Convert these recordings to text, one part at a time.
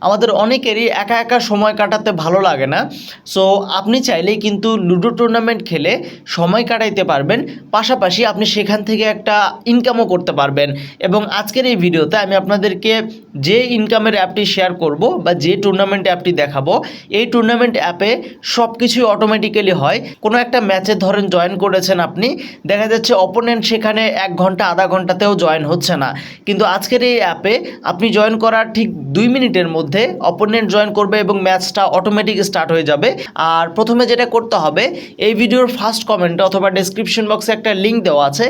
আমাদের অনেকেরই একা একা সময় কাটাতে ভালো লাগে না। সো আপনি চাইলেই কিন্তু লুডো টুর্নামেন্ট খেলে সময় কাটাইতে পারবেন, পাশাপাশি আপনি সেখান থেকে একটা ইনকামও করতে পারবেন। এবং আজকের এই ভিডিওতে আমি আপনাদেরকে যে ইনকামের অ্যাপটি শেয়ার করব বা যে টুর্নামেন্ট অ্যাপটি দেখাবো, এই টুর্নামেন্ট অ্যাপে সব কিছুই অটোমেটিক্যালি হয়। কোনো একটা ম্যাচে ধরেন জয়েন করেছেন আপনি, দেখা যাচ্ছে অপোনেন্ট সেখানে 1 ঘন্টা আধা ঘন্টাতেও জয়েন হচ্ছে না, কিন্তু আজকের এই অ্যাপে আপনি জয়েন করার ঠিক 2 মিনিটের মধ্যে অপোনেন্ট জয়েন করবে এবং ম্যাচটা অটোমেটিক স্টার্ট হয়ে যাবে। আর প্রথমে যেটা করতে হবে, এই ভিডিওর ফার্স্ট কমেন্টে অথবা ডেসক্রিপশন বক্সে একটা লিঙ্ক দেওয়া আছে,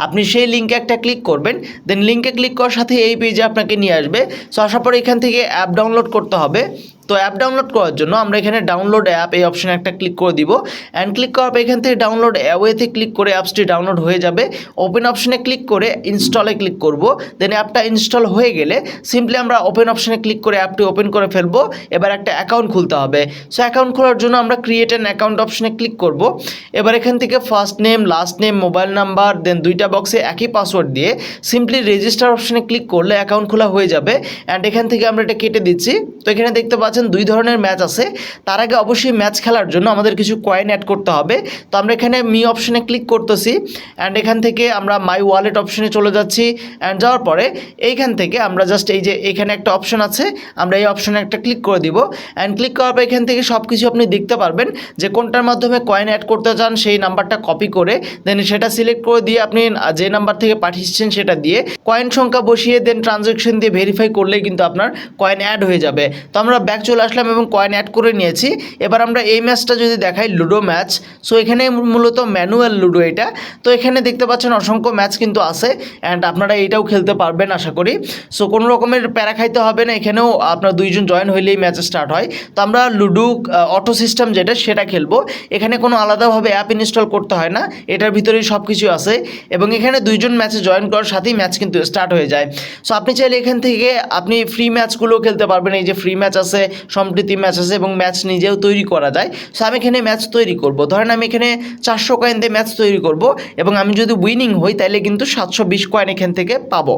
আপনি সেই লিঙ্কে একটা ক্লিক করবেন। দেন লিঙ্কে ক্লিক করার সাথে এই পেজে আপনাকে নিয়ে আসবে। সো আসার পরে এখান থেকে অ্যাপ ডাউনলোড করতে হবে। তো অ্যাপ ডাউনলোড করার জন্য আমরা এখানে ডাউনলোড অ্যাপ এই অপশানে একটা ক্লিক করে দিব। অ্যান্ড ক্লিক করার পর এখান থেকে ডাউনলোড অ্যাওয়েতে ক্লিক করে অ্যাপসটি ডাউনলোড হয়ে যাবে। ওপেন অপশানে ক্লিক করে ইনস্টলে ক্লিক করব। দেন অ্যাপটা ইনস্টল হয়ে গেলে সিম্পলি আমরা ওপেন অপশানে ক্লিক করে অ্যাপটি ওপেন করে ফেলবো। এবার একটা অ্যাকাউন্ট খুলতে হবে। সো অ্যাকাউন্ট খোলার জন্য আমরা ক্রিয়েট অ্যান অ্যাকাউন্ট অপশানে ক্লিক করব। এবার এখান থেকে first name, last name, mobile number, then 2টা বক্সে একই পাসওয়ার্ড দিয়ে সিম্পলি রেজিস্টার অপশানে ক্লিক করলে অ্যাকাউন্ট খোলা হয়ে যাবে। অ্যান্ড এখান থেকে আমরা এটা কেটে দিচ্ছি। তো এখানে দেখতে পাচ্ছেন 2 ধরনের ম্যাচ আছে। তার আগে অবশ্যই ম্যাচ খেলার জন্য আমাদের কিছু কয়েন অ্যাড করতে হবে। তো আমরা এখানে মি অপশানে ক্লিক করতেছি। অ্যান্ড এখান থেকে আমরা মাই ওয়ালেট অপশানে চলে যাচ্ছি। অ্যান্ড যাওয়ার পরে এইখান থেকে আমরা জাস্ট এই যে এখানে একটা অপশান আছে, আমরা এই অপশানে একটা ক্লিক করে দিব। অ্যান্ড ক্লিক করার পর এখান থেকে সব কিছু আপনি দেখতে পারবেন যে কোনটার মাধ্যমে কয়েন অ্যাড করতে চান সেই নাম্বারটা কপি করে দেন সেটা সিলেক্ট করে দিয়ে আপনি যে নাম্বার থেকে পাঠিয়েছেন সেটা দিয়ে কয়েন সংখ্যা বসিয়ে দেন ট্রানজ্যাকশন দিয়ে ভেরিফাই করলেই কিন্তু আপনার কয়েন অ্যাড হয়ে যাবে। তো আমরা ব্যাক চলে আসলাম এবং কয়েন অ্যাড করে নিয়েছি। এবার আমরা এই ম্যাচটা যদি দেখাই, লুডো ম্যাচ। সো এখানে মূলত ম্যানুয়াল লুডো এটা। তো এখানে দেখতে পাচ্ছেন অসংখ্য ম্যাচ কিন্তু আছে। অ্যান্ড আপনারা এইটাও খেলতে পারবেন আশা করি। সো কোনো রকমের প্যারা খাইতে হবে না, এখানেও আপনার 2 জন জয়েন হইলেই ম্যাচ স্টার্ট হয়। তো আমরা লুডো অটো সিস্টেম যেটা সেটা খেলবো। এখানে কোনো আলাদাভাবে অ্যাপ ইনস্টল করতে হয় না, এটার ভিতরেই সব কিছু আছে। এবং এখানে 2 জন ম্যাচে জয়েন করার সাথেই ম্যাচ কিন্তু স্টার্ট হয়ে যায়। সো আপনি চাইলে এখান থেকে আপনি ফ্রি ম্যাচগুলোও খেলতে পারবেন। এই যে ফ্রি ম্যাচ আছে, সম্প্রীতি ম্যাচ আছে এবং ম্যাচ নিজেও তৈরি করা যায়। সো আমি এখানে ম্যাচ তৈরি করব। ধরেন আমি এখানে 400 কয়েন দিয়ে ম্যাচ তৈরি করব এবং আমি যদি উইনিং হই তাহলে কিন্তু 720 কয়েন এখান থেকে পাবো।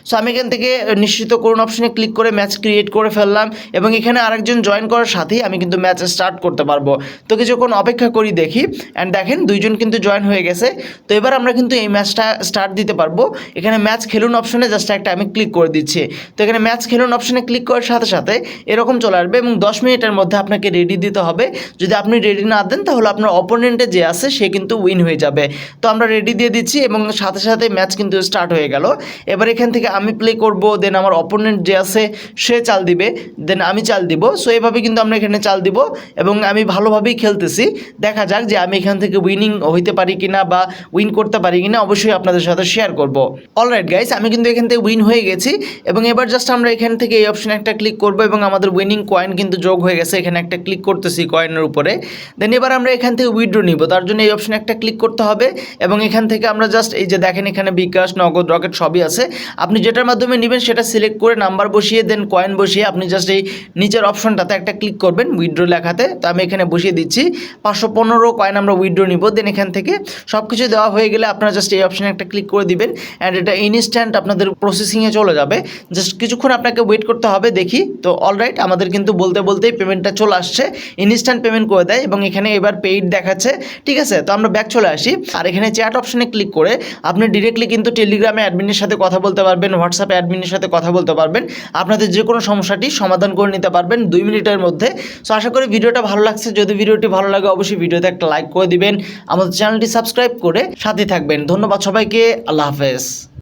সো আমি এখান থেকে নিশ্চিত করুন অপশনে ক্লিক করে ম্যাচ ক্রিয়েট করে ফেললাম এবং এখানে আরেকজন জয়েন করার সাথেই আমি কিন্তু ম্যাচ স্টার্ট করতে পারবো। তো কিছুক্ষণ অপেক্ষা করি দেখি। অ্যান্ড দেখেন 2 জন কিন্তু জয়েন হয়ে গেছে। তো এবার আমরা কিন্তু এই ম্যাচটা স্টার্ট দিতে পারবো। এখানে ম্যাচ খেলুন অপশনে জাস্ট একটা আমি ক্লিক করে দিচ্ছি। তো এখানে ম্যাচ খেলুন অপশনে ক্লিক করার সাথে সাথে এরকম চলে আসবে এবং 10 মিনিটের মধ্যে আপনাকে রেডি দিতে হবে। যদি আপনি রেডি না দেন তাহলে আপনার অপোনেন্টে যে আছে সে কিন্তু উইন হয়ে যাবে। তো আমরা রেডি দিয়ে দিচ্ছি এবং সাথে সাথে ম্যাচ কিন্তু স্টার্ট হয়ে গেল। এবার এখান থেকে আমি প্লে করব, দেন আমার অপোনেন্ট যে আছে সে চাল দিবে, দেন আমি চাল দিব। সো এভাবে কিন্তু আমরা এখানে চাল দিব এবং আমি ভালোভাবেই খেলতেছি। দেখা যাক যে আমি এখান থেকে উইনিং হইতে পারি কিনা বা উইন করতে পারি কিনা, অবশ্যই আপনাদের সাথে শেয়ার করব। অলরাইট গাইস, আমি কিন্তু এখান থেকে উইন হয়ে গেছি এবং এবার জাস্ট আমরা এখান থেকে এই অপশনে একটা ক্লিক করব এবং আমাদের উইনিং কয়েন কিন্তু যোগ হয়ে গেছে। এখানে একটা ক্লিক করতেছি কয়েনের উপরে। দেন এবার আমরা এখান থেকে উইথড্র নিব, তার জন্য এই অপশনে একটা ক্লিক করতে হবে এবং এখান থেকে আমরা জাস্ট এই যে দেখেন এখানে বিকাশ, নগদ, রকেট সবই আছে। আপনি যেটার মাধ্যমে নেবেন সেটা সিলেক্ট করে নাম্বার বসিয়ে দেন কয়েন বসিয়ে আপনি জাস্ট এই নিচের অপশনটাতে একটা ক্লিক করবেন উইথড্র লেখাতে। তো আমি এখানে বসিয়ে দিচ্ছি 515 কয়েন আমরা উইথড্র নিব। দেন এখান থেকে সব কিছু দেওয়া হয়ে গেলে আপনারা জাস্ট এই অপশনে একটা ক্লিক করে দিবেন অ্যান্ড এটা ইনস্ট্যান্ট আপনাদের প্রসেসিংয়ে চলে যাবে। জাস্ট কিছুক্ষণ আপনাকে ওয়েট করতে হবে। দেখি তো অলরাইট আমাদের কিন্তু বলতে বলতেই পেমেন্টটা চলে আসছে, ইনস্ট্যান্ট পেমেন্ট করে দেয় এবং এখানে এবার পেইড দেখাচ্ছে। ঠিক আছে, তো আমরা ব্যাক চলে আসি আর এখানে চ্যাট অপশনে ক্লিক করে আপনি ডিরেক্টলি কিন্তু টেলিগ্রামে অ্যাডমিনের সাথে কথা বলতে পারবেন, হোয়াটসঅ্যাপে অ্যাডমিনের সাথে কথা বলতে পারবেন, আপনাদের যে কোনো সমস্যাটি সমাধান করে নিতে পারবেন 2 মিনিটের মধ্যে। সো আশা করি ভিডিওটা ভালো লাগছে। যদি ভিডিওটি ভালো লাগে অবশ্যই ভিডিওতে একটা লাইক করে দিবেন, আমাদের চ্যানেলটি সাবস্ক্রাইব করে সাথে থাকবেন। ধন্যবাদ সবাইকে, আল্লাহ হাফেজ।